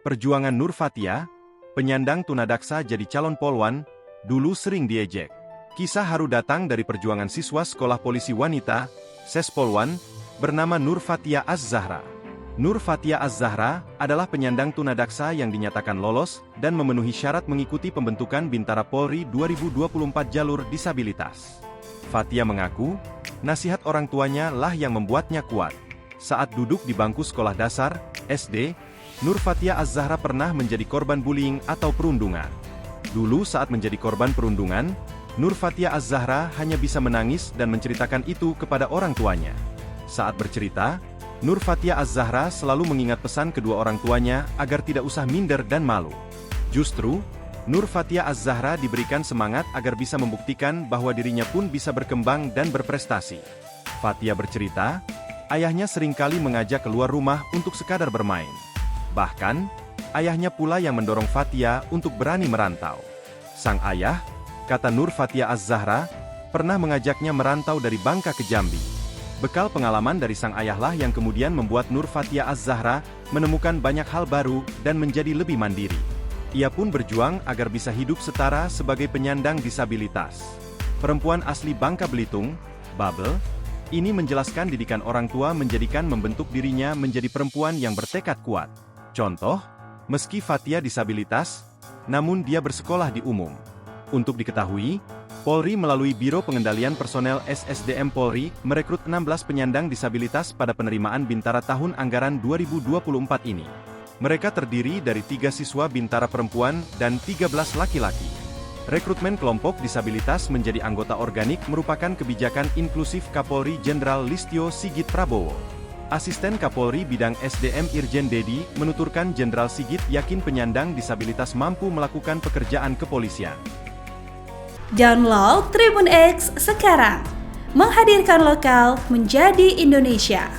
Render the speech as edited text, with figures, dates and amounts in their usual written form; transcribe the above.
Perjuangan Nur Fatia, penyandang tunadaksa jadi calon polwan, dulu sering diejek. Kisah haru datang dari perjuangan siswa sekolah polisi wanita, Sespolwan, bernama Nur Fatia Az-Zahra. Nur Fatia Az-Zahra adalah penyandang tunadaksa yang dinyatakan lolos dan memenuhi syarat mengikuti pembentukan Bintara Polri 2024 jalur disabilitas. Fatia mengaku, nasihat orang tuanya lah yang membuatnya kuat. Saat duduk di bangku sekolah dasar, SD, Nur Fatia Az-Zahra pernah menjadi korban bullying atau perundungan. Dulu saat menjadi korban perundungan, Nur Fatia Az-Zahra hanya bisa menangis dan menceritakan itu kepada orang tuanya. Saat bercerita, Nur Fatia Az-Zahra selalu mengingat pesan kedua orang tuanya agar tidak usah minder dan malu. Justru, Nur Fatia Az-Zahra diberikan semangat agar bisa membuktikan bahwa dirinya pun bisa berkembang dan berprestasi. Fatia bercerita, ayahnya seringkali mengajak keluar rumah untuk sekadar bermain. Bahkan, ayahnya pula yang mendorong Fatia untuk berani merantau. Sang ayah, kata Nur Fatia Az-Zahra, pernah mengajaknya merantau dari Bangka ke Jambi. Bekal pengalaman dari sang ayahlah yang kemudian membuat Nur Fatia Az-Zahra menemukan banyak hal baru dan menjadi lebih mandiri. Ia pun berjuang agar bisa hidup setara sebagai penyandang disabilitas. Perempuan asli Bangka Belitung, Babel, ini menjelaskan didikan orang tua menjadikan membentuk dirinya menjadi perempuan yang bertekad kuat. Contoh, meski Fatia disabilitas, namun dia bersekolah di umum. Untuk diketahui, Polri melalui Biro Pengendalian Personel SSDM Polri merekrut 16 penyandang disabilitas pada penerimaan Bintara tahun anggaran 2024 ini. Mereka terdiri dari 3 siswa Bintara perempuan dan 13 laki-laki. Rekrutmen kelompok disabilitas menjadi anggota organik merupakan kebijakan inklusif Kapolri Jenderal Listio Sigit Prabowo. Asisten Kapolri Bidang SDM Irjen Dedi menuturkan Jenderal Sigit yakin penyandang disabilitas mampu melakukan pekerjaan kepolisian. Download Tribun X sekarang, menghadirkan lokal menjadi Indonesia.